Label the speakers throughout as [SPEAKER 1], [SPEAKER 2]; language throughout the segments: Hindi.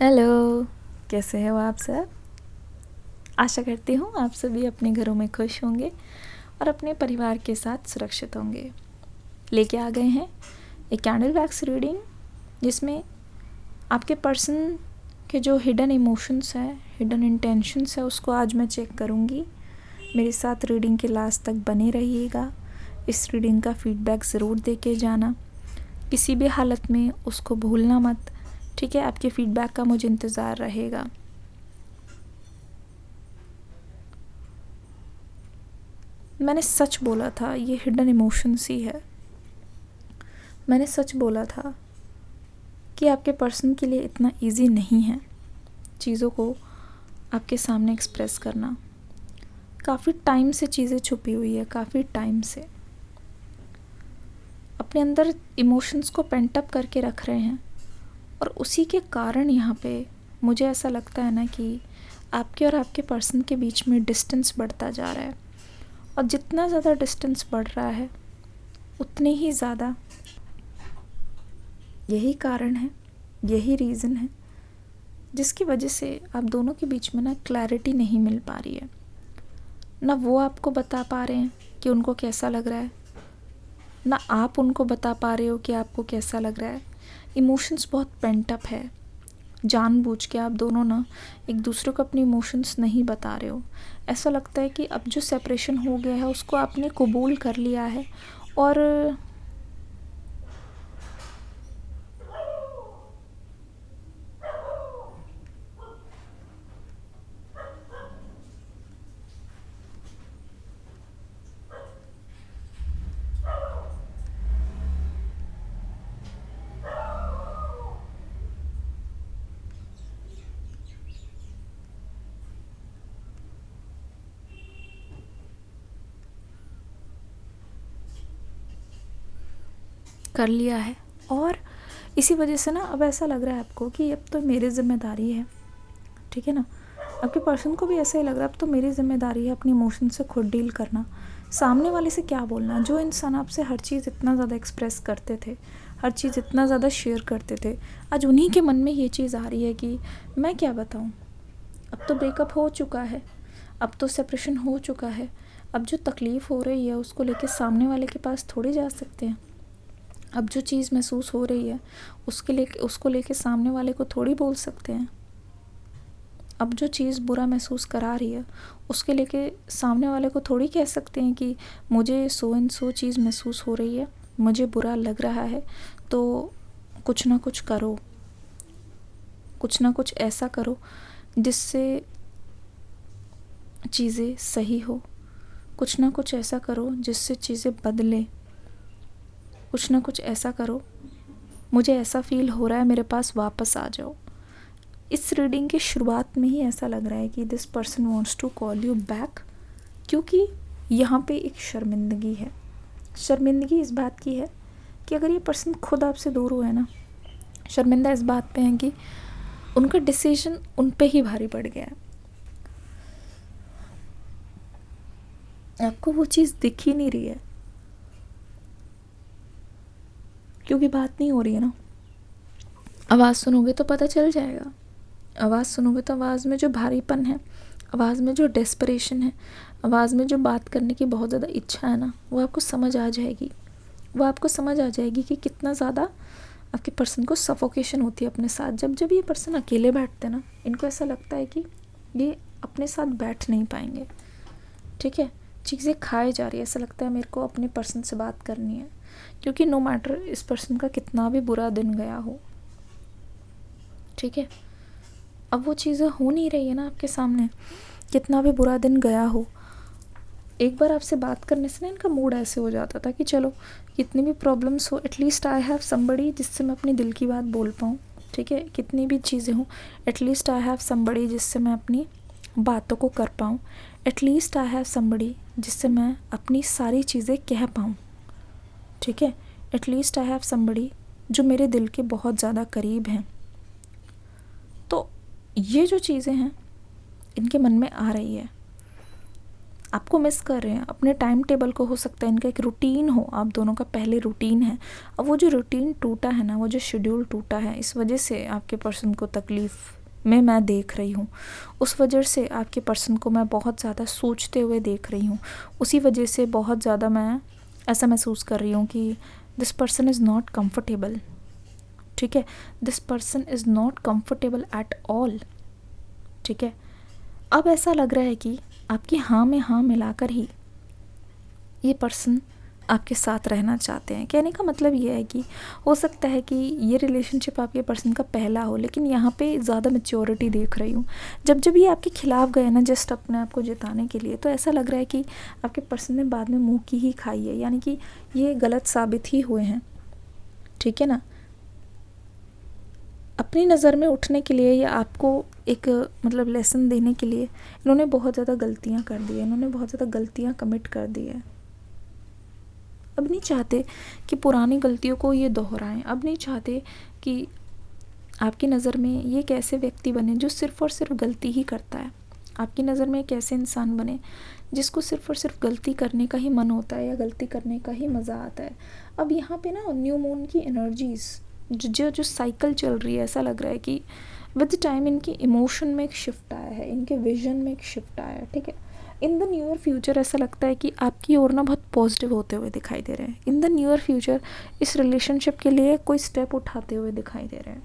[SPEAKER 1] हेलो, कैसे हो आप सब। आशा करती हूँ आप सभी अपने घरों में खुश होंगे और अपने परिवार के साथ सुरक्षित होंगे। लेके आ गए हैं एक कैंडल वैक्स रीडिंग जिसमें आपके पर्सन के जो हिडन इमोशंस है, हिडन इंटेंशंस है, उसको आज मैं चेक करूँगी। मेरे साथ रीडिंग के लास्ट तक बने रहिएगा। इस रीडिंग का फीडबैक ज़रूर दे के जाना, किसी भी हालत में उसको भूलना मत। ठीक है, आपके फीडबैक का मुझे इंतज़ार रहेगा। मैंने सच बोला था, ये हिडन इमोशंस ही है। मैंने सच बोला था कि आपके पर्सन के लिए इतना इजी नहीं है चीज़ों को आपके सामने एक्सप्रेस करना। काफ़ी टाइम से चीज़ें छुपी हुई है, काफ़ी टाइम से अपने अंदर इमोशंस को पेंट अप करके रख रहे हैं, और उसी के कारण यहाँ पे मुझे ऐसा लगता है ना कि आपके और आपके पर्सन के बीच में डिस्टेंस बढ़ता जा रहा है। और जितना ज़्यादा डिस्टेंस बढ़ रहा है उतनी ही ज़्यादा यही कारण है, यही रीज़न है जिसकी वजह से आप दोनों के बीच में ना क्लैरिटी नहीं मिल पा रही है। ना वो आपको बता पा रहे हैं कि उनको कैसा लग रहा है, ना आप उनको बता पा रहे हो कि आपको कैसा लग रहा है। इमोशंस बहुत पेंट अप है। जानबूझ के आप दोनों ना एक दूसरे को अपने इमोशंस नहीं बता रहे हो। ऐसा लगता है कि अब जो सेपरेशन हो गया है उसको आपने कबूल कर लिया है और कर लिया है। और इसी वजह से ना अब ऐसा लग रहा है आपको कि अब तो मेरी ज़िम्मेदारी है। ठीक है ना, आपके पर्सन को भी ऐसा ही लग रहा है अब तो मेरी ज़िम्मेदारी है अपने इमोशन से खुद डील करना। सामने वाले से क्या बोलना, जो इंसान आपसे हर चीज़ इतना ज़्यादा एक्सप्रेस करते थे, हर चीज़ इतना ज़्यादा शेयर करते थे, आज उन्हीं के मन में ये चीज़ आ रही है कि मैं क्या बताऊँ। अब तो ब्रेकअप हो चुका है, अब तो सेपरेशन हो चुका है, अब जो तकलीफ़ हो रही है उसको लेके सामने वाले के पास थोड़ी जा सकते हैं। अब जो चीज़ महसूस हो रही है उसको लेके सामने वाले को थोड़ी बोल सकते हैं। अब जो चीज़ बुरा महसूस करा रही है उसके लेके सामने वाले को थोड़ी कह सकते हैं कि मुझे सो एंड सो चीज़ महसूस हो रही है, मुझे बुरा लग रहा है, तो कुछ ना कुछ करो, कुछ ना कुछ ऐसा करो जिससे चीज़ें सही हो, कुछ ना कुछ ऐसा करो जिससे चीज़ें बदले, कुछ ना कुछ ऐसा करो, मुझे ऐसा फ़ील हो रहा है, मेरे पास वापस आ जाओ। इस रीडिंग की शुरुआत में ही ऐसा लग रहा है कि this person wants to call you back, क्योंकि यहाँ पे एक शर्मिंदगी है। शर्मिंदगी इस बात की है कि अगर ये पर्सन खुद आपसे दूर हुआ है ना, शर्मिंदा इस बात पे है कि उनका डिसीजन उन पे ही भारी पड़ गया है। आपको वो चीज़ दिख ही नहीं रही है क्योंकि बात नहीं हो रही है ना। आवाज़ सुनोगे तो पता चल जाएगा। आवाज़ सुनोगे तो आवाज़ में जो भारीपन है, आवाज़ में जो डेस्परेशन है, आवाज़ में जो बात करने की बहुत ज़्यादा इच्छा है ना, वो आपको समझ आ जाएगी। वो आपको समझ आ जाएगी कि कितना ज़्यादा आपके पर्सन को सफोकेशन होती है अपने साथ। जब जब ये पर्सन अकेले बैठते हैं ना, इनको ऐसा लगता है कि ये अपने साथ बैठ नहीं पाएंगे। ठीक है, चीज़ें खाए जा रही है, ऐसा लगता है मेरे को अपने पर्सन से बात करनी है, क्योंकि नो मैटर इस पर्सन का कितना भी बुरा दिन गया हो, ठीक है, अब वो चीज़ें हो नहीं रही है ना आपके सामने। कितना भी बुरा दिन गया हो, एक बार आपसे बात करने से ना इनका मूड ऐसे हो जाता था कि चलो कितनी भी प्रॉब्लम्स हो, एटलीस्ट आई हैव समबडी जिससे मैं अपनी दिल की बात बोल पाऊँ। ठीक है, कितनी भी चीज़ें हों, एटलीस्ट आई हैव समबडी जिससे मैं अपनी बातों को कर पाऊँ। एटलीस्ट आई हैव समबडी जिससे मैं अपनी सारी चीज़ें कह पाऊँ। ठीक है, एटलीस्ट आई हैव समबडी जो मेरे दिल के बहुत ज़्यादा करीब हैं। तो ये जो चीज़ें हैं इनके मन में आ रही है। आपको मिस कर रहे हैं, अपने टाइम टेबल को, हो सकता है इनका एक रूटीन हो, आप दोनों का पहले रूटीन है, अब वो जो रूटीन टूटा है ना, वो जो शेड्यूल टूटा है, इस वजह से आपके पर्सन को तकलीफ़ में मैं देख रही हूँ, उस वजह से आपके पर्सन को मैं बहुत ज़्यादा सोचते हुए देख रही हूँ, उसी वजह से बहुत ज़्यादा मैं ऐसा महसूस कर रही हूँ कि this person is not comfortable, ठीक है, this person is not comfortable at all, ठीक है। अब ऐसा लग रहा है कि आपकी हाँ में हाँ मिलाकर ही ये पर्सन आपके साथ रहना चाहते हैं। कहने का मतलब ये है कि हो सकता है कि ये रिलेशनशिप आपके पर्सन का पहला हो, लेकिन यहाँ पे ज़्यादा मैच्योरिटी देख रही हूँ। जब जब ये आपके खिलाफ गए ना, जस्ट अपने आप को जिताने के लिए, तो ऐसा लग रहा है कि आपके पर्सन ने बाद में मुँह की ही खाई है, यानी कि ये गलत साबित ही हुए हैं, ठीक है ना। अपनी नज़र में उठने के लिए या आपको एक मतलब लेसन देने के लिए इन्होंने बहुत ज़्यादा गलतियाँ कर दी है, इन्होंने बहुत ज़्यादा गलतियाँ कमिट कर दी है। अब नहीं चाहते कि पुरानी गलतियों को ये दोहराएं, अब नहीं चाहते कि आपकी नज़र में ये एक ऐसे व्यक्ति बने जो सिर्फ़ और सिर्फ गलती ही करता है, आपकी नज़र में एक ऐसे इंसान बने जिसको सिर्फ़ और सिर्फ गलती करने का ही मन होता है या गलती करने का ही मज़ा आता है। अब यहाँ पे ना न्यू मून की एनर्जीज़ जो साइकिल चल रही है, ऐसा लग रहा है कि विद टाइम इनकी इमोशन में एक शिफ्ट आया है, इनके विजन में एक शिफ्ट आया है, ठीक है। इन द न्यूअर फ्यूचर ऐसा लगता है कि आपकी ओर ना बहुत पॉजिटिव होते हुए दिखाई दे रहे हैं। इन द न्यूअर फ्यूचर इस रिलेशनशिप के लिए कोई स्टेप उठाते हुए दिखाई दे रहे हैं।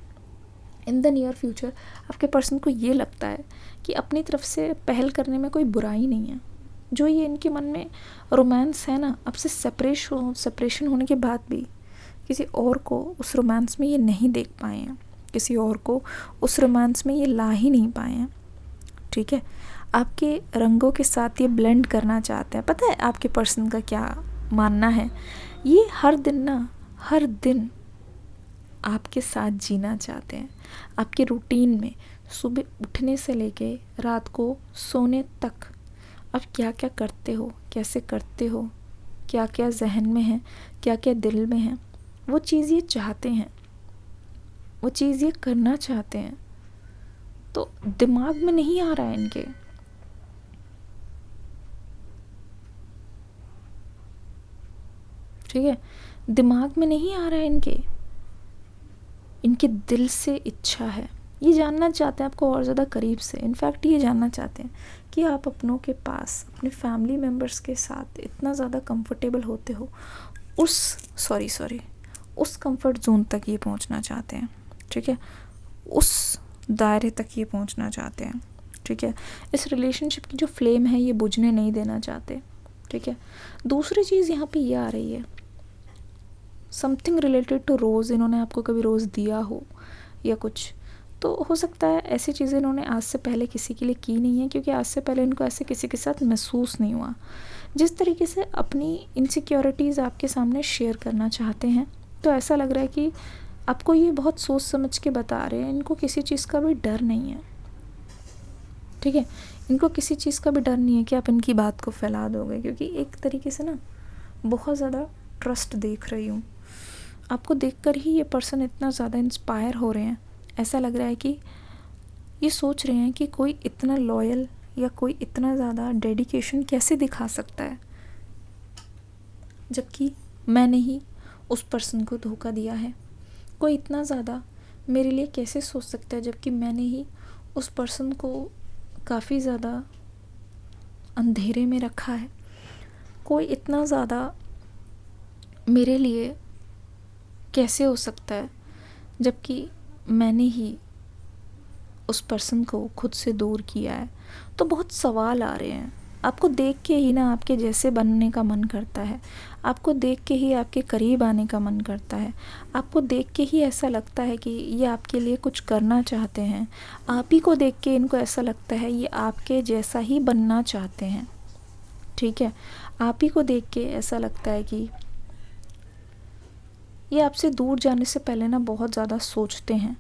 [SPEAKER 1] इन द नियर फ्यूचर आपके पर्सन को ये लगता है कि अपनी तरफ से पहल करने में कोई बुराई नहीं है। जो ये इनके मन में रोमांस है ना, आपसे सेपरेशन होने के बाद भी किसी और को उस रोमांस में ये नहीं देख पाए हैं, किसी और को उस रोमांस में ये ला ही नहीं पाए हैं, ठीक है। आपके रंगों के साथ ये ब्लेंड करना चाहते हैं। पता है आपके पर्सन का क्या मानना है, ये हर दिन आपके साथ जीना चाहते हैं, आपके रूटीन में सुबह उठने से लेके रात को सोने तक आप क्या क्या करते हो, कैसे करते हो, क्या क्या जहन में है, क्या क्या दिल में है, वो चीज़ ये चाहते हैं, वो चीज़ ये करना चाहते हैं। तो दिमाग में नहीं आ रहा है इनके, ठीक है, दिमाग में नहीं आ रहा है इनके दिल से इच्छा है, ये जानना चाहते हैं आपको और ज़्यादा करीब से। इनफैक्ट ये जानना चाहते हैं कि आप अपनों के पास अपने फैमिली मेम्बर्स के साथ इतना ज़्यादा कंफर्टेबल होते हो, उस कंफर्ट जोन तक ये पहुंचना चाहते हैं, ठीक है, उस दायरे तक ये पहुंचना चाहते हैं, ठीक है। इस रिलेशनशिप की जो फ्लेम है ये बुझने नहीं देना चाहते, ठीक है। दूसरी चीज़ यहाँ पे ये आ रही है, समथिंग रिलेटेड टू रोज़, इन्होंने आपको कभी रोज़ दिया हो या कुछ, तो हो सकता है ऐसी चीज़ें इन्होंने आज से पहले किसी के लिए की नहीं है, क्योंकि आज से पहले इनको ऐसे किसी के साथ महसूस नहीं हुआ। जिस तरीके से अपनी इनसिक्योरिटीज़ आपके सामने शेयर करना चाहते हैं, तो ऐसा लग रहा है कि आपको ये बहुत सोच समझ के बता रहे हैं, इनको किसी चीज़ का भी डर नहीं है, ठीक है, इनको किसी चीज़ का भी डर नहीं है कि आप इनकी बात को फैला दोगे, क्योंकि एक तरीके से ना बहुत ज़्यादा ट्रस्ट देख रही हूँ आपको। देखकर ही ये पर्सन इतना ज़्यादा इंस्पायर हो रहे हैं, ऐसा लग रहा है कि ये सोच रहे हैं कि कोई इतना लॉयल या कोई इतना ज़्यादा डेडिकेशन कैसे दिखा सकता है, जबकि मैंने ही उस पर्सन को धोखा दिया है। कोई इतना ज़्यादा मेरे लिए कैसे सोच सकता है, जबकि मैंने ही उस पर्सन को काफ़ी ज़्यादा अंधेरे में रखा है। कोई इतना ज़्यादा मेरे लिए कैसे हो सकता है, जबकि मैंने ही उस पर्सन को खुद से दूर किया है। तो बहुत सवाल आ रहे हैं, आपको देख के ही ना आपके जैसे बनने का मन करता है, आपको देख के ही आपके करीब आने का मन करता है, आपको देख के ही ऐसा लगता है कि ये आपके लिए कुछ करना चाहते हैं, आप ही को देख के इनको ऐसा लगता है ये आपके जैसा ही बनना चाहते हैं, ठीक है। आप ही को देख के ऐसा लगता है कि ये आपसे दूर जाने से पहले ना बहुत ज़्यादा सोचते हैं,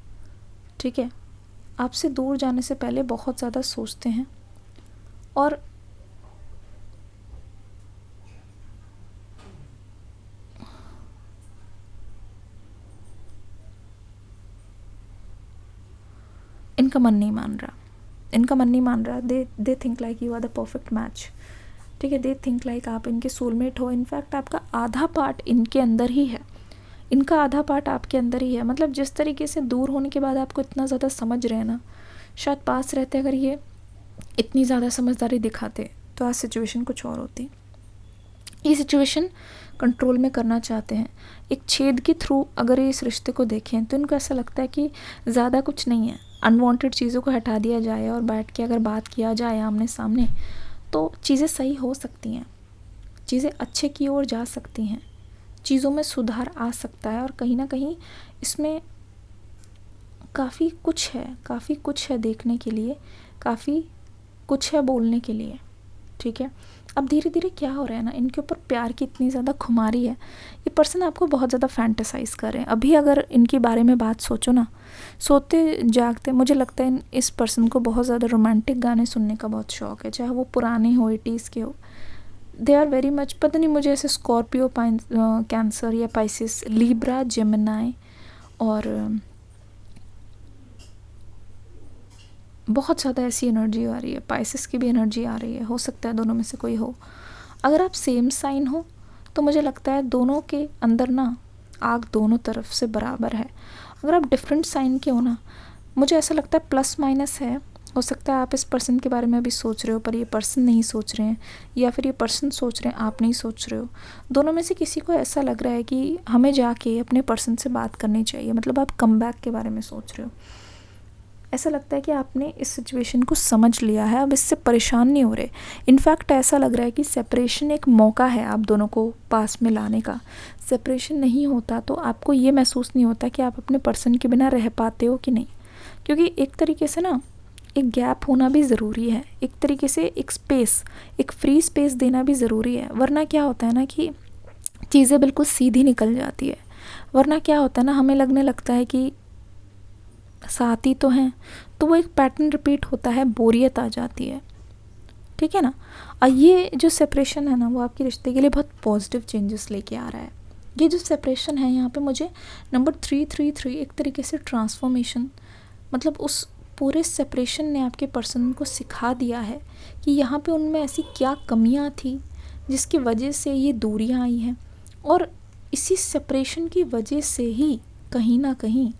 [SPEAKER 1] ठीक है, आपसे दूर जाने से पहले बहुत ज़्यादा सोचते हैं। और इनका मन नहीं मान रहा, they think like you are the perfect match, ठीक है। दे थिंक लाइक आप इनके सोलमेट हो। इनफैक्ट आपका आधा पार्ट इनके अंदर ही है, इनका आधा पार्ट आपके अंदर ही है। मतलब जिस तरीके से दूर होने के बाद आपको इतना ज़्यादा समझ रहे हैं ना, शायद पास रहते अगर ये इतनी ज़्यादा समझदारी दिखाते तो आज सिचुएशन कुछ और होती। ये सिचुएशन कंट्रोल में करना चाहते हैं। एक छेद के थ्रू अगर ये इस रिश्ते को देखें तो इनको ऐसा लगता है कि ज़्यादा कुछ नहीं है, अनवांटेड चीज़ों को हटा दिया जाए और बैठ के अगर बात किया जाए आमने सामने तो चीज़ें सही हो सकती हैं, चीज़ें अच्छे की ओर जा सकती हैं, चीज़ों में सुधार आ सकता है। और कहीं ना कहीं इसमें काफ़ी कुछ है देखने के लिए, काफ़ी कुछ है बोलने के लिए, ठीक है। अब धीरे धीरे क्या हो रहा है ना, इनके ऊपर प्यार की इतनी ज़्यादा खुमारी है, ये पर्सन आपको बहुत ज़्यादा फैंटेसाइज कर रहे हैं। अभी अगर इनके बारे में बात सोचो ना, सोते जागते मुझे लगता है इस पर्सन को बहुत ज़्यादा रोमांटिक गाने सुनने का बहुत शौक़ है, चाहे वो पुराने हो 80s के हो। दे आर वेरी मच, पता नहीं मुझे ऐसे स्कॉर्पियो, कैंसर या पाइसिस, लिब्रा, जेमिनाई और बहुत ज़्यादा ऐसी एनर्जी आ रही है। पाइसिस की भी एनर्जी आ रही है, हो सकता है दोनों में से कोई हो। अगर आप सेम साइन हो तो मुझे लगता है दोनों के अंदर ना आग दोनों तरफ से बराबर है। अगर आप डिफरेंट साइन के हो ना, मुझे ऐसा लगता है प्लस माइनस है। हो सकता है आप इस पर्सन के बारे में अभी सोच रहे हो पर ये पर्सन नहीं सोच रहे हैं, या फिर ये पर्सन सोच रहे हैं आप नहीं सोच रहे हो। दोनों में से किसी को ऐसा लग रहा है कि हमें जाके अपने पर्सन से बात करनी चाहिए, मतलब आप कमबैक के बारे में सोच रहे हो। ऐसा लगता है कि आपने इस सिचुएशन को समझ लिया है, अब इससे परेशान नहीं हो रहे। इनफैक्ट ऐसा लग रहा है कि सेपरेशन एक मौका है आप दोनों को पास में लाने का। सेपरेशन नहीं होता तो आपको ये महसूस नहीं होता कि आप अपने पर्सन के बिना रह पाते हो कि नहीं, क्योंकि एक तरीके से ना एक गैप होना भी ज़रूरी है, एक तरीके से एक स्पेस, एक फ्री स्पेस देना भी ज़रूरी है। वरना क्या होता है ना कि चीज़ें बिल्कुल सीधी निकल जाती है। वरना क्या होता है ना, हमें लगने लगता है कि साथी तो हैं, तो वो एक पैटर्न रिपीट होता है, बोरियत आ जाती है, ठीक है ना। और ये जो सेपरेशन है ना वो आपके रिश्ते के लिए बहुत पॉजिटिव चेंजेस लेके आ रहा है। ये जो सेपरेशन है यहाँ पे मुझे नंबर 333 एक तरीके से ट्रांसफॉर्मेशन, मतलब उस पूरे सेपरेशन ने आपके पर्सन को सिखा दिया है कि यहाँ पे उनमें ऐसी क्या कमियाँ थी जिसकी वजह से ये दूरियाँ आई हैं, और इसी सेपरेशन की वजह से ही कहीं ना कहीं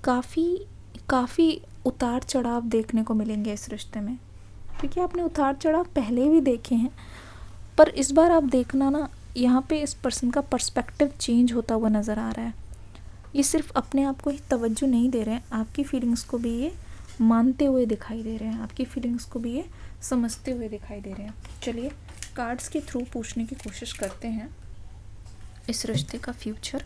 [SPEAKER 1] काफ़ी उतार चढ़ाव देखने को मिलेंगे इस रिश्ते में। क्योंकि आपने उतार चढ़ाव पहले भी देखे हैं, पर इस बार आप देखना ना, यहाँ पे इस पर्सन का पर्सपेक्टिव चेंज होता हुआ नज़र आ रहा है। ये सिर्फ अपने आप को ही तवज्जो नहीं दे रहे हैं, आपकी फीलिंग्स को भी ये मानते हुए दिखाई दे रहे हैं, आपकी फीलिंग्स को भी ये समझते हुए दिखाई दे रहे हैं। चलिए कार्ड्स के थ्रू पूछने की कोशिश करते हैं इस रिश्ते का फ्यूचर।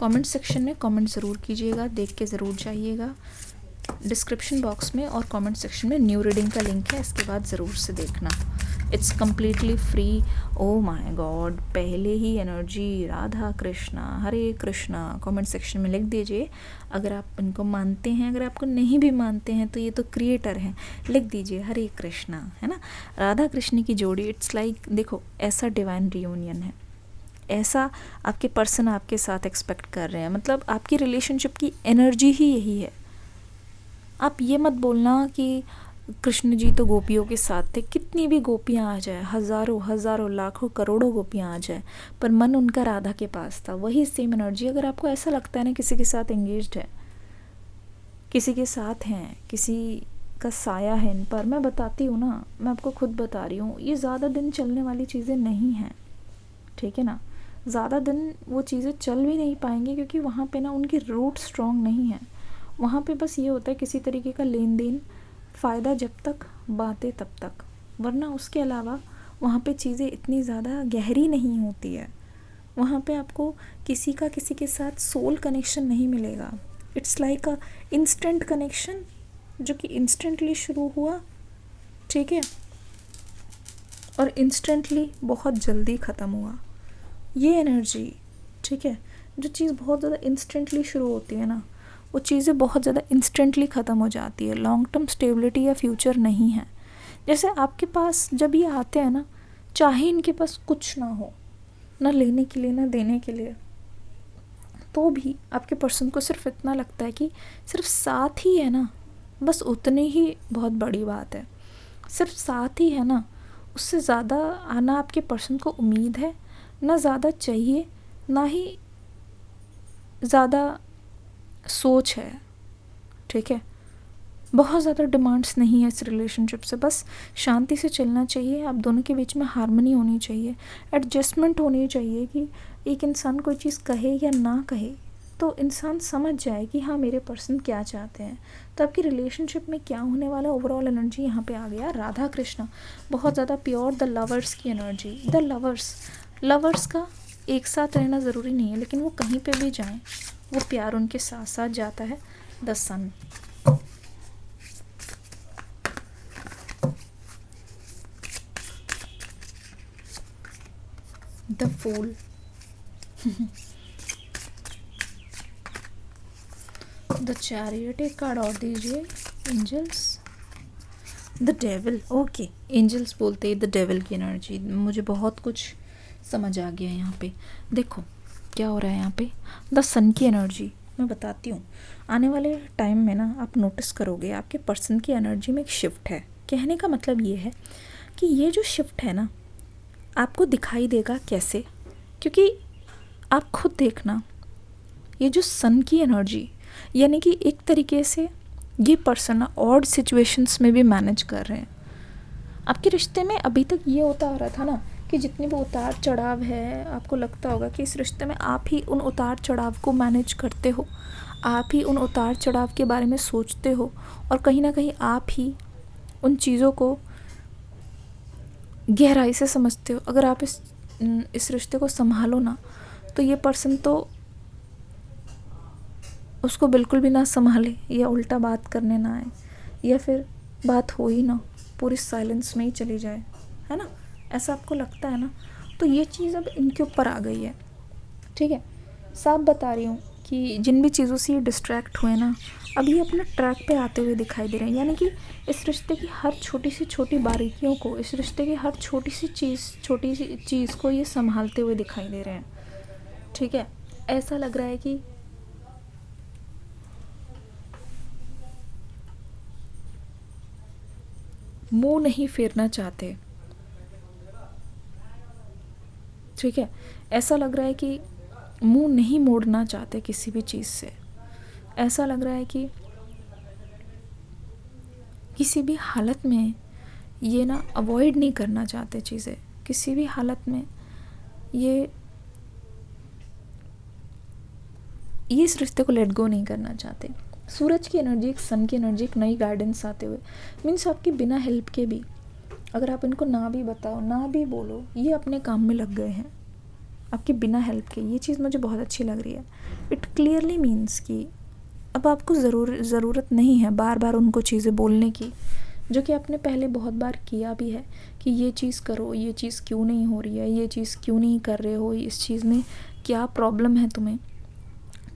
[SPEAKER 1] कमेंट सेक्शन में कमेंट ज़रूर कीजिएगा, देख के ज़रूर जाइएगा। डिस्क्रिप्शन बॉक्स में और कमेंट सेक्शन में न्यू रीडिंग का लिंक है, इसके बाद ज़रूर से देखना। It's completely free. Oh my God, पहले ही एनर्जी राधा कृष्णा हरे कृष्णा कमेंट सेक्शन में लिख दीजिए अगर आप इनको मानते हैं। अगर आपको नहीं भी मानते हैं तो ये तो क्रिएटर हैं, लिख दीजिए हरे कृष्णा, है ना। राधा कृष्ण की जोड़ी, इट्स लाइक देखो ऐसा डिवाइन रियूनियन है, ऐसा आपके पर्सन आपके साथ एक्सपेक्ट कर रहे हैं। मतलब आपकी रिलेशनशिप की एनर्जी ही यही है। आप ये मत बोलना कि कृष्ण जी तो गोपियों के साथ थे, कितनी भी गोपियाँ आ जाए, हज़ारों लाखों करोड़ों गोपियाँ आ जाए, पर मन उनका राधा के पास था। वही सेम एनर्जी अगर आपको ऐसा लगता है ना किसी के साथ एंगेज्ड है, किसी के साथ हैं, किसी का साया है इन पर, मैं बताती हूँ ना, मैं आपको खुद बता रही हूँ, ये ज़्यादा दिन चलने वाली चीज़ें नहीं हैं, ठीक है ना। ज़्यादा दिन वो चीज़ें चल भी नहीं पाएंगी क्योंकि वहाँ पे ना उनकी रूट स्ट्रॉन्ग नहीं है। वहाँ पे बस ये होता है किसी तरीके का लेन देन, फ़ायदा जब तक, बातें तब तक, वरना उसके अलावा वहाँ पे चीज़ें इतनी ज़्यादा गहरी नहीं होती है। वहाँ पे आपको किसी का किसी के साथ सोल कनेक्शन नहीं मिलेगा। It's like a instant connection जो कि इंस्टेंटली शुरू हुआ, ठीक है, और इंस्टेंटली बहुत जल्दी ख़त्म हुआ। ये एनर्जी, ठीक है, जो चीज़ बहुत ज़्यादा इंस्टेंटली शुरू होती है ना, वो चीज़ें बहुत ज़्यादा इंस्टेंटली ख़त्म हो जाती है। लॉन्ग टर्म स्टेबिलिटी या फ्यूचर नहीं है। जैसे आपके पास जब ये आते हैं ना, चाहे इनके पास कुछ ना हो, ना लेने के लिए ना देने के लिए, तो भी आपके पर्सन को सिर्फ इतना लगता है कि सिर्फ साथ ही है ना, बस उतनी ही बहुत बड़ी बात है। सिर्फ साथ ही है ना, उससे ज़्यादा आना आपके पर्सन को उम्मीद है, ना ज़्यादा चाहिए, ना ही ज़्यादा सोच है। ठीक है, बहुत ज़्यादा डिमांड्स नहीं है इस रिलेशनशिप से, बस शांति से चलना चाहिए। आप दोनों के बीच में हार्मनी होनी चाहिए, एडजस्टमेंट होनी चाहिए कि एक इंसान कोई चीज़ कहे या ना कहे तो इंसान समझ जाए कि हाँ मेरे पर्सन क्या चाहते हैं। तो आपकी रिलेशनशिप में क्या होने वाला, ओवरऑल एनर्जी यहाँ पे आ गया राधा कृष्णा, बहुत ज़्यादा प्योर द लवर्स की एनर्जी। द लवर्स का एक साथ रहना ज़रूरी नहीं है, लेकिन वो कहीं पे भी जाएं वो प्यार उनके साथ साथ जाता है। The sun, the fool, the chariot, एक कार्ड और दीजिए। Angels, the devil. Okay, angels बोलते हैं द डेविल की एनर्जी। मुझे बहुत कुछ समझ आ गया यहाँ पे। देखो क्या हो रहा है यहाँ पे, द सन की एनर्जी मैं बताती हूँ। आने वाले टाइम में ना आप नोटिस करोगे आपके पर्सन की एनर्जी में एक शिफ्ट है। कहने का मतलब ये है कि ये जो शिफ्ट है ना आपको दिखाई देगा कैसे, क्योंकि आप खुद देखना, ये जो सन की एनर्जी यानी कि एक तरीके से ये पर्सन ऑड सिचुएशंस में भी मैनेज कर रहे हैं। आपके रिश्ते में अभी तक ये होता आ रहा था ना कि जितने भी उतार चढ़ाव है, आपको लगता होगा कि इस रिश्ते में आप ही उन उतार चढ़ाव को मैनेज करते हो, आप ही उन उतार चढ़ाव के बारे में सोचते हो, और कहीं ना कहीं आप ही उन चीज़ों को गहराई से समझते हो। अगर आप इस रिश्ते को संभालो ना तो ये पर्सन तो उसको बिल्कुल भी ना संभाले, या उल्टा बात करने ना आए, या फिर बात हो ही ना, पूरी साइलेंस में ही चली जाए, है ना, ऐसा आपको लगता है ना। तो ये चीज़ अब इनके ऊपर आ गई है। ठीक है, साफ बता रही हूँ कि जिन भी चीज़ों से ये डिस्ट्रैक्ट हुए ना अब ये अपने ट्रैक पे आते हुए दिखाई दे रहे हैं। यानी कि इस रिश्ते की हर छोटी सी छोटी बारीकियों को, इस रिश्ते की हर छोटी सी चीज़ को ये संभालते हुए दिखाई दे रहे हैं। ठीक है, ऐसा लग रहा है कि मुंह नहीं फेरना चाहते। ठीक है, ऐसा लग रहा है कि मुंह नहीं मोड़ना चाहते किसी भी चीज़ से। ऐसा लग रहा है कि किसी भी हालत में ये ना अवॉइड नहीं करना चाहते चीज़ें, किसी भी हालत में ये इस रिश्ते को लेट गो नहीं करना चाहते। सूरज की एनर्जी, एक सन की एनर्जी, एक नई गाइडेंस आते हुए, मीन्स आपकी बिना हेल्प के भी, अगर आप इनको ना भी बताओ ना भी बोलो, ये अपने काम में लग गए हैं आपके बिना हेल्प के। ये चीज़ मुझे बहुत अच्छी लग रही है। इट क्लियरली मीन्स कि अब आपको ज़रूरत नहीं है बार बार उनको चीज़ें बोलने की, जो कि आपने पहले बहुत बार किया भी है कि ये चीज़ करो, ये चीज़ क्यों नहीं हो रही है, ये चीज़ क्यों नहीं कर रहे हो, इस चीज़ में क्या प्रॉब्लम है तुम्हें।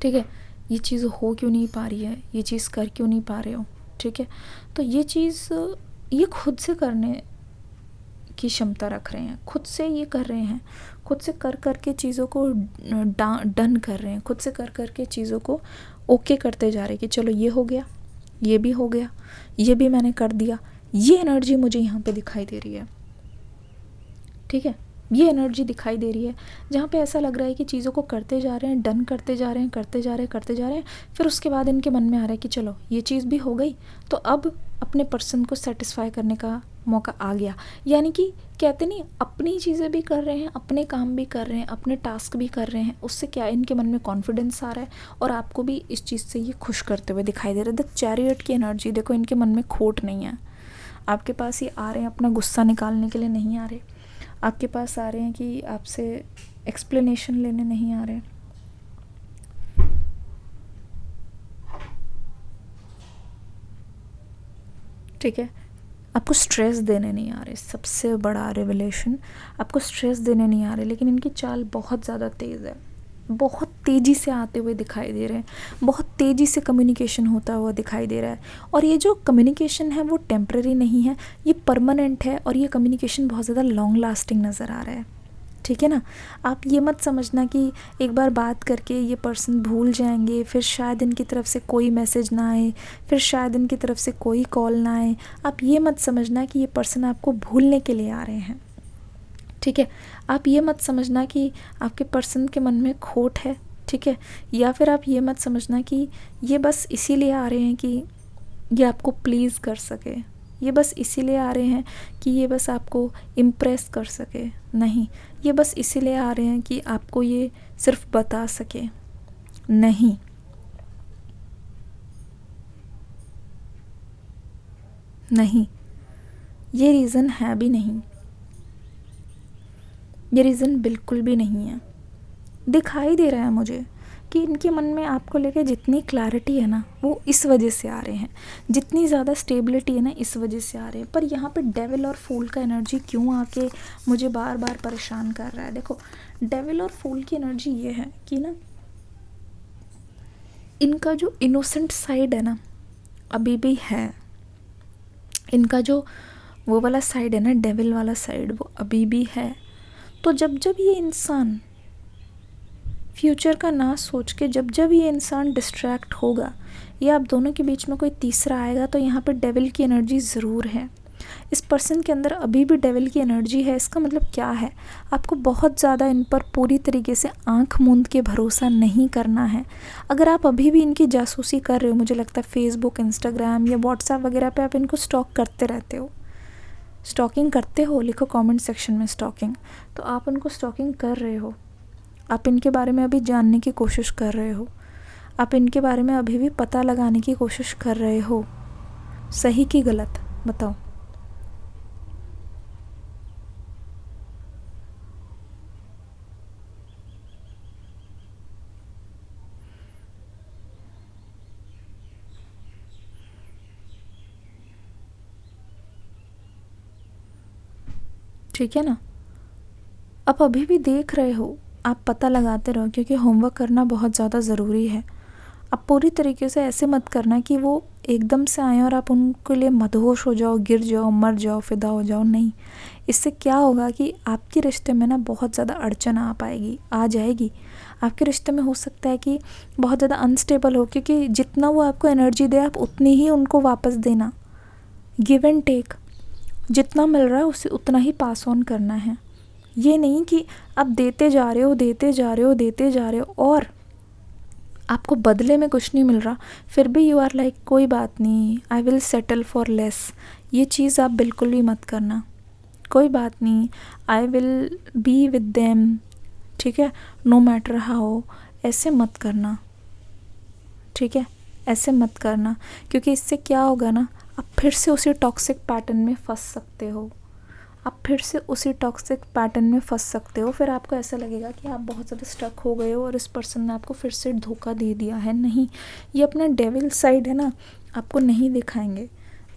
[SPEAKER 1] ठीक है, ये चीज़ हो क्यों नहीं पा रही है, ये चीज़ कर क्यों नहीं पा रहे हो। ठीक है, तो ये चीज़ ये खुद से करने की क्षमता रख रहे हैं, खुद से ये कर रहे हैं, खुद से कर करके चीज़ों को डन कर रहे हैं, खुद से कर करके चीज़ों को ओके करते जा रहे हैं कि चलो ये हो गया, ये भी हो गया, ये भी मैंने कर दिया। ये एनर्जी मुझे यहाँ पे दिखाई दे रही है। ठीक है, ये एनर्जी दिखाई दे रही है जहाँ पे ऐसा लग रहा है कि चीज़ों को करते जा रहे हैं, डन करते जा रहे हैं, करते जा रहे हैं, फिर उसके बाद इनके मन में आ रहा है कि चलो ये चीज़ भी हो गई, तो अब अपने पर्सन को सेटिस्फाई करने का मौका आ गया। यानी कि कहते नहीं, अपनी चीज़ें भी कर रहे हैं, अपने काम भी कर रहे हैं, अपने टास्क भी कर रहे हैं, उससे क्या इनके मन में कॉन्फिडेंस आ रहा है और आपको भी इस चीज़ से ये खुश करते हुए दिखाई दे रहा है। द चैरियट की एनर्जी देखो, इनके मन में खोट नहीं है, आपके पास ही आ रहे हैं, अपना गुस्सा निकालने के लिए नहीं आ रहे, आपके पास आ रहे हैं कि आपसे एक्सप्लेनेशन लेने नहीं आ रहे। ठीक है, आपको स्ट्रेस देने नहीं आ रहे, सबसे बड़ा रिवलेशन, आपको स्ट्रेस देने नहीं आ रहे, लेकिन इनकी चाल बहुत ज़्यादा तेज़ है, बहुत तेज़ी से आते हुए दिखाई दे रहे हैं, बहुत तेज़ी से कम्युनिकेशन होता हुआ दिखाई दे रहा है। और ये जो कम्युनिकेशन है वो टेम्पररी नहीं है, ये परमानेंट है, और ये कम्युनिकेशन बहुत ज़्यादा लॉन्ग लास्टिंग नज़र आ रहा है। ठीक है ना। आप ये मत समझना कि एक बार बात करके ये पर्सन भूल जाएंगे, फिर शायद इनकी तरफ से कोई मैसेज ना आए, फिर शायद इनकी तरफ से कोई कॉल ना आए। आप ये मत समझना कि ये पर्सन आपको भूलने के लिए आ रहे हैं, ठीक है। आप ये मत समझना कि आपके पर्सन के मन में खोट है, ठीक है। या फिर आप ये मत समझना कि ये बस इसीलिए आ रहे हैं कि ये आपको प्लीज़ कर सके, ये बस इसीलिए आ रहे हैं कि ये बस आपको इम्प्रेस कर सके। नहीं, ये बस इसीलिए आ रहे हैं कि आपको ये सिर्फ बता सके। नहीं, नहीं, ये रीज़न है भी नहीं, ये रीज़न बिल्कुल भी नहीं है। दिखाई दे रहा है मुझे कि इनके मन में आपको लेके जितनी क्लैरिटी है ना, वो इस वजह से आ रहे हैं, जितनी ज़्यादा स्टेबिलिटी है ना, इस वजह से आ रहे हैं। पर यहाँ पे डेविल और फूल का एनर्जी क्यों आके मुझे बार बार परेशान कर रहा है? देखो, डेविल और फूल की एनर्जी ये है कि ना, इनका जो इनोसेंट साइड है ना, अभी भी है। इनका जो वो वाला साइड है ना, डेविल वाला साइड, वो अभी भी है। तो जब जब ये इंसान फ्यूचर का ना सोच के, जब जब ये इंसान डिस्ट्रैक्ट होगा या आप दोनों के बीच में कोई तीसरा आएगा, तो यहाँ पे डेविल की एनर्जी ज़रूर है। इस पर्सन के अंदर अभी भी डेविल की एनर्जी है। इसका मतलब क्या है? आपको बहुत ज़्यादा इन पर पूरी तरीके से आंख मूंद के भरोसा नहीं करना है। अगर आप अभी भी इनकी जासूसी कर रहे हो, मुझे लगता है फेसबुक, इंस्टाग्राम या व्हाट्सएप वगैरह पे आप इनको स्टॉक करते रहते हो, स्टॉकिंग करते हो, लिखो कमेंट सेक्शन में स्टॉकिंग। तो आप उनको स्टॉकिंग कर रहे हो, आप इनके बारे में अभी जानने की कोशिश कर रहे हो, आप इनके बारे में अभी भी पता लगाने की कोशिश कर रहे हो। सही कि गलत बताओ? ठीक है ना। आप अभी भी देख रहे हो, आप पता लगाते रहो, क्योंकि होमवर्क करना बहुत ज़्यादा ज़रूरी है। आप पूरी तरीके से ऐसे मत करना कि वो एकदम से आए और आप उनके लिए मदहोश हो जाओ, गिर जाओ, मर जाओ, फिदा हो जाओ। नहीं, इससे क्या होगा कि आपके रिश्ते में ना बहुत ज़्यादा अड़चन आ जाएगी। आपके रिश्ते में हो सकता है कि बहुत ज़्यादा अनस्टेबल हो, क्योंकि जितना वो आपको एनर्जी दे, आप उतनी ही उनको वापस देना। गिव एंड टेक, जितना मिल रहा है उसे उतना ही पास ऑन करना है। ये नहीं कि आप देते जा रहे हो, देते जा रहे हो, देते जा रहे हो और आपको बदले में कुछ नहीं मिल रहा, फिर भी यू आर लाइक कोई बात नहीं, I will settle for less. ये चीज़ आप बिल्कुल भी मत करना। कोई बात नहीं, I will be with them, ठीक है, नो मैटर हाउ। ऐसे मत करना, ठीक है, ऐसे मत करना, क्योंकि इससे क्या होगा ना, आप फिर से उसी टॉक्सिक पैटर्न में फंस सकते हो। आप फिर से उसी टॉक्सिक पैटर्न में फंस सकते हो। फिर आपको ऐसा लगेगा कि आप बहुत ज़्यादा स्टक हो गए हो और इस पर्सन ने आपको फिर से धोखा दे दिया है। नहीं, ये अपना डेविल साइड है ना, आपको नहीं दिखाएंगे।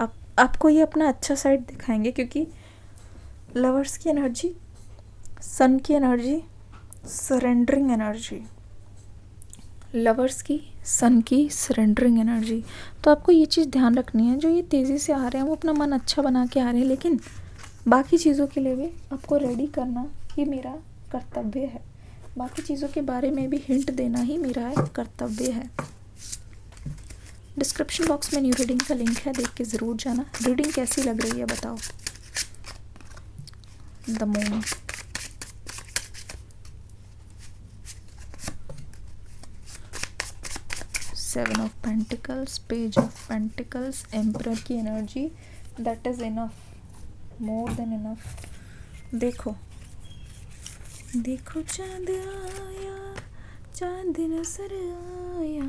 [SPEAKER 1] आपको ये अपना अच्छा साइड दिखाएंगे, क्योंकि लवर्स की एनर्जी, सन की एनर्जी, सरेंडरिंग एनर्जी, लवर्स की, सन की सरेंडरिंग एनर्जी। तो आपको ये चीज़ ध्यान रखनी है, जो ये तेज़ी से आ रहे हैं वो अपना मन अच्छा बना के आ रहे हैं, लेकिन बाकी चीज़ों के लिए भी आपको रेडी करना ही मेरा कर्तव्य है। बाकी चीज़ों के बारे में भी हिंट देना ही मेरा कर्तव्य है। डिस्क्रिप्शन बॉक्स में न्यू रीडिंग का लिंक है, देख के ज़रूर जाना। रीडिंग कैसी लग रही है बताओ? The moon, seven of pentacles, page of pentacles, emperor की energy, that is enough, more than enough. देखो देखो चांद आया, चांद नजर आया।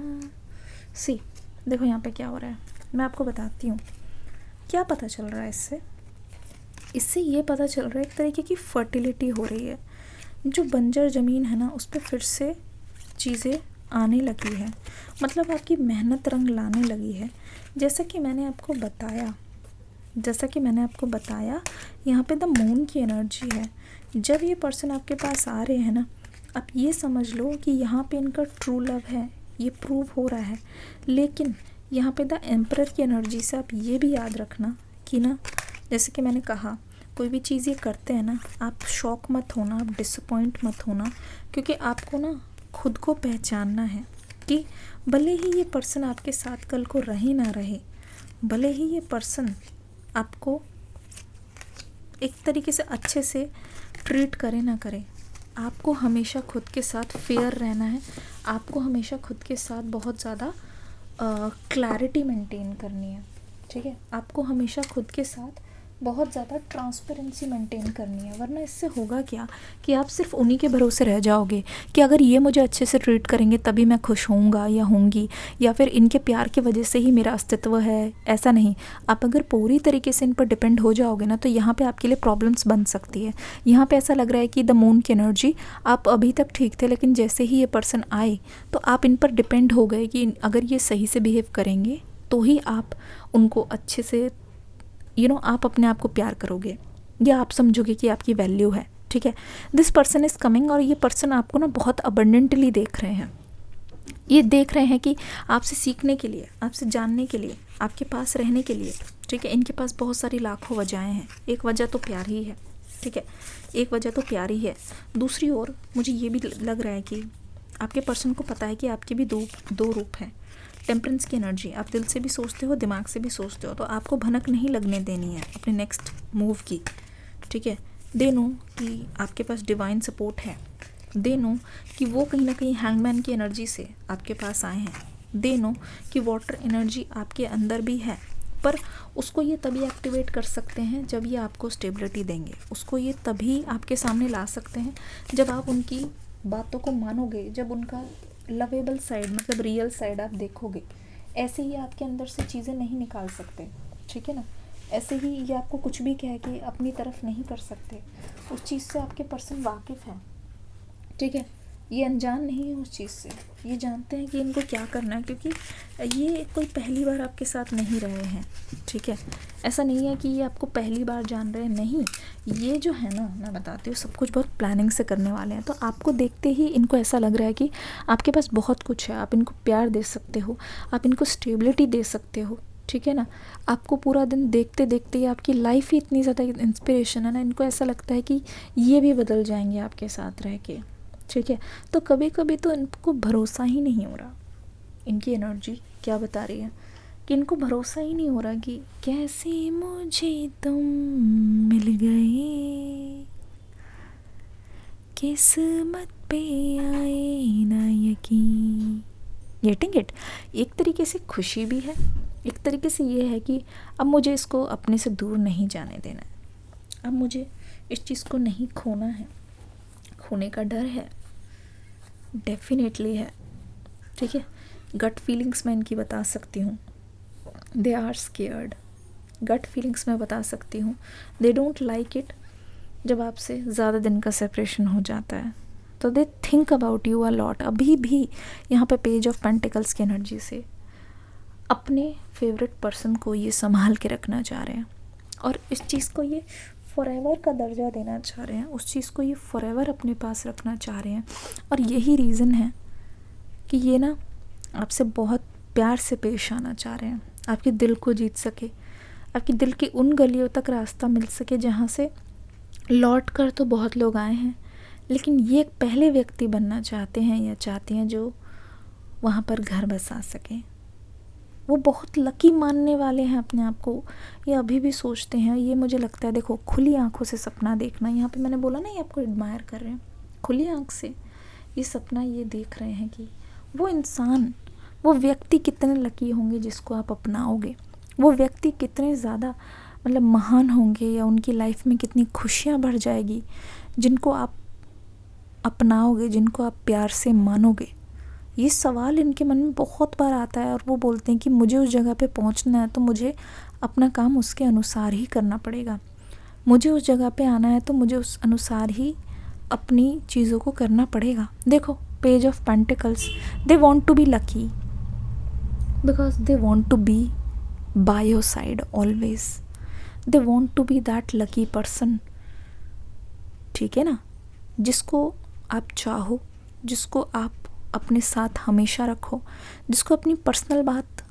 [SPEAKER 1] सी, देखो यहाँ पे क्या हो रहा है, मैं आपको बताती हूँ क्या पता चल रहा है इससे। इससे ये पता चल रहा है एक तरीके की फर्टिलिटी हो रही है। जो बंजर ज़मीन है ना, उस पर फिर से चीज़ें आने लगी है, मतलब आपकी मेहनत रंग लाने लगी है। जैसा कि मैंने आपको बताया, यहाँ पे द मून की एनर्जी है। जब ये पर्सन आपके पास आ रहे हैं ना, आप ये समझ लो कि यहाँ पे इनका ट्रू लव है, ये प्रूव हो रहा है। लेकिन यहाँ पे द एम्परर की एनर्जी से आप ये भी याद रखना कि ना, जैसे कि मैंने कहा, कोई भी चीज़ ये करते हैं ना, आप शॉक मत होना, आप डिसअपॉइंट मत होना, क्योंकि आपको ना खुद को पहचानना है कि भले ही ये पर्सन आपके साथ कल को रहे ना रहे, भले ही ये पर्सन आपको एक तरीके से अच्छे से ट्रीट करे ना करे, आपको हमेशा खुद के साथ फेयर रहना है। आपको हमेशा खुद के साथ बहुत ज़्यादा क्लैरिटी मेंटेन करनी है, ठीक है। आपको हमेशा खुद के साथ बहुत ज़्यादा ट्रांसपेरेंसी मेंटेन करनी है, वरना इससे होगा क्या कि आप सिर्फ उन्हीं के भरोसे रह जाओगे कि अगर ये मुझे अच्छे से ट्रीट करेंगे तभी मैं खुश होऊंगा या होंगी, या फिर इनके प्यार की वजह से ही मेरा अस्तित्व है। ऐसा नहीं, आप अगर पूरी तरीके से इन पर डिपेंड हो जाओगे ना, तो यहाँ पे आपके लिए प्रॉब्लम्स बन सकती है। यहाँ पे ऐसा लग रहा है कि द मून की एनर्जी, आप अभी तक ठीक थे, लेकिन जैसे ही ये पर्सन आए तो आप इन पर डिपेंड हो गए कि अगर ये सही से बिहेव करेंगे तो ही आप उनको अच्छे से आप अपने आप को प्यार करोगे, या आप समझोगे कि आपकी वैल्यू है, ठीक है। दिस पर्सन इज़ कमिंग, और ये पर्सन आपको ना बहुत अबंडेंटली देख रहे हैं। ये देख रहे हैं कि आपसे सीखने के लिए, आपसे जानने के लिए, आपके पास रहने के लिए, ठीक है। इनके पास बहुत सारी लाखों वजहें हैं, एक वजह तो प्यार ही है, ठीक है, एक वजह तो प्यार ही है। दूसरी ओर मुझे ये भी लग रहा है कि आपके पर्सन को पता है कि आपके भी दो रूप हैं। टेम्परेंस की एनर्जी, आप दिल से भी सोचते हो, दिमाग से भी सोचते हो, तो आपको भनक नहीं लगने देनी है अपने नेक्स्ट मूव की, ठीक है। दे नो कि आपके पास डिवाइन सपोर्ट है, दे नो कि वो कहीं ना कहीं हैंगमैन की एनर्जी से आपके पास आए हैं, दे नो कि वाटर एनर्जी आपके अंदर भी है, पर उसको ये तभी एक्टिवेट कर सकते हैं जब ये आपको स्टेबिलिटी देंगे। उसको ये तभी आपके सामने ला सकते हैं जब आप उनकी बातों को मानोगे, जब उनका लवेबल साइड मतलब रियल साइड आप देखोगे। ऐसे ही आपके अंदर से चीज़ें नहीं निकाल सकते, ठीक है ना। ऐसे ही ये आपको कुछ भी कह के अपनी तरफ नहीं कर सकते। उस चीज़ से आपके पर्सन वाकिफ़ हैं, ठीक है। ये अनजान नहीं है उस चीज़ से, ये जानते हैं कि इनको क्या करना है, क्योंकि ये कोई पहली बार आपके साथ नहीं रहे हैं, ठीक है। ऐसा नहीं है कि ये आपको पहली बार जान रहे हैं, नहीं, ये जो है ना, मैं बताती हूँ, सब कुछ बहुत प्लानिंग से करने वाले हैं। तो आपको देखते ही इनको ऐसा लग रहा है कि आपके पास बहुत कुछ है, आप इनको प्यार दे सकते हो, आप इनको स्टेबिलिटी दे सकते हो, ठीक है ना। आपको पूरा दिन देखते देखते ही आपकी लाइफ ही इतनी ज़्यादा इंस्पिरेशन है ना, इनको ऐसा लगता है कि ये भी बदल जाएंगे आपके साथ रह के, ठीक है। तो कभी कभी तो इनको भरोसा ही नहीं हो रहा, इनकी एनर्जी क्या बता रही है कि इनको भरोसा ही नहीं हो रहा कि कैसे मुझे तुम मिल गए, किस्मत पे आए ना यकीन। Getting it. एक तरीके से खुशी भी है, एक तरीके से ये है कि अब मुझे इसको अपने से दूर नहीं जाने देना है, अब मुझे इस चीज़ को नहीं खोना है। खोने का डर है, डेफिनेटली है, ठीक है। गट फीलिंग्स मैं इनकी बता सकती हूँ, they are scared. Gut feelings मैं बता सकती हूँ, दे डोंट लाइक इट जब आपसे ज़्यादा दिन का सेपरेशन हो जाता है। तो they think about you a lot. अभी भी यहाँ पे पेज ऑफ पेंटिकल्स की एनर्जी से अपने फेवरेट पर्सन को ये संभाल के रखना चाह रहे हैं, और इस चीज़ को ये फॉरएवर का दर्जा देना चाह रहे हैं, उस चीज़ को ये फॉरएवर अपने पास रखना चाह रहे हैं। और यही रीज़न है कि ये ना आपसे बहुत प्यार से पेश आना चाह रहे हैं, आपके दिल को जीत सके, आपके दिल की उन गलियों तक रास्ता मिल सके जहाँ से लौट कर तो बहुत लोग आए हैं, लेकिन ये एक पहले व्यक्ति बनना चाहते हैं या चाहती हैं जो वहाँ पर घर बसा सके। वो बहुत लकी मानने वाले हैं अपने आप को, ये अभी भी सोचते हैं। ये मुझे लगता है, देखो, खुली आंखों से सपना देखना, यहाँ पे मैंने बोला ना, ये आपको एडमायर कर रहे हैं, खुली आंख से ये सपना ये देख रहे हैं कि वो इंसान, वो व्यक्ति कितने लकी होंगे जिसको आप अपनाओगे, वो व्यक्ति कितने ज़्यादा मतलब महान होंगे, या उनकी लाइफ में कितनी खुशियाँ भर जाएगी जिनको आप अपनाओगे, जिनको आप प्यार से मानोगे। ये सवाल इनके मन में बहुत बार आता है, और वो बोलते हैं कि मुझे उस जगह पे पहुंचना है तो मुझे अपना काम उसके अनुसार ही करना पड़ेगा, मुझे उस जगह पे आना है तो मुझे उस अनुसार ही अपनी चीज़ों को करना पड़ेगा। देखो, page of pentacles, they want to be lucky because they want to be by your side always, they want to be that lucky person, ठीक है ना, जिसको आप चाहो, जिसको आप अपने साथ हमेशा रखो, जिसको अपनी पर्सनल बात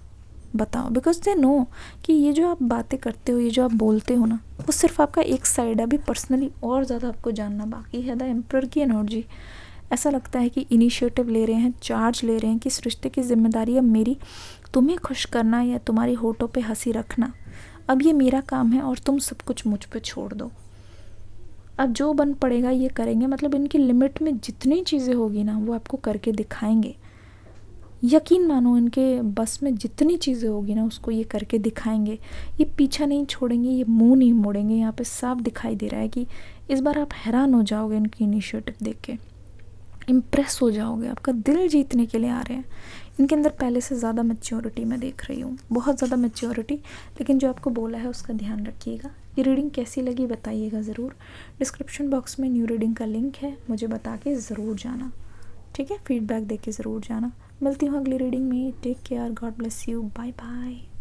[SPEAKER 1] बताओ, बिकॉज दे नो कि ये जो आप बातें करते हो, ये जो आप बोलते हो ना, वो सिर्फ आपका एक साइड है। अभी पर्सनली और ज़्यादा आपको जानना बाकी है। द एम्परर की एनर्जी, ऐसा लगता है कि इनिशिएटिव ले रहे हैं, चार्ज ले रहे हैं कि इस रिश्ते की जिम्मेदारी अब मेरी, तुम्हें खुश करना या तुम्हारी होठों पे हंसी रखना, अब ये मेरा काम है और तुम सब कुछ मुझ पे छोड़ दो। अब जो बन पड़ेगा ये करेंगे, मतलब इनकी लिमिट में जितनी चीज़ें होगी ना वो आपको करके दिखाएंगे। यकीन मानो, इनके बस में जितनी चीज़ें होगी ना उसको ये करके दिखाएंगे। ये पीछा नहीं छोड़ेंगे, ये मुंह नहीं मोड़ेंगे। यहाँ पे साफ दिखाई दे रहा है कि इस बार आप हैरान हो जाओगे इनकी इनिशिएटिव देख के, इम्प्रेस हो जाओगे, आपका दिल जीतने के लिए आ रहे हैं। इनके अंदर पहले से ज़्यादा मैच्योरिटी मैं देख रही हूँ, बहुत ज़्यादा मैच्योरिटी। लेकिन जो आपको बोला है उसका ध्यान रखिएगा। ये रीडिंग कैसी लगी बताइएगा ज़रूर। डिस्क्रिप्शन बॉक्स में न्यू रीडिंग का लिंक है, मुझे बता के ज़रूर जाना, ठीक है? फीडबैक दे के ज़रूर जाना। मिलती हूँ अगली रीडिंग में। Take care, god bless you, bye bye.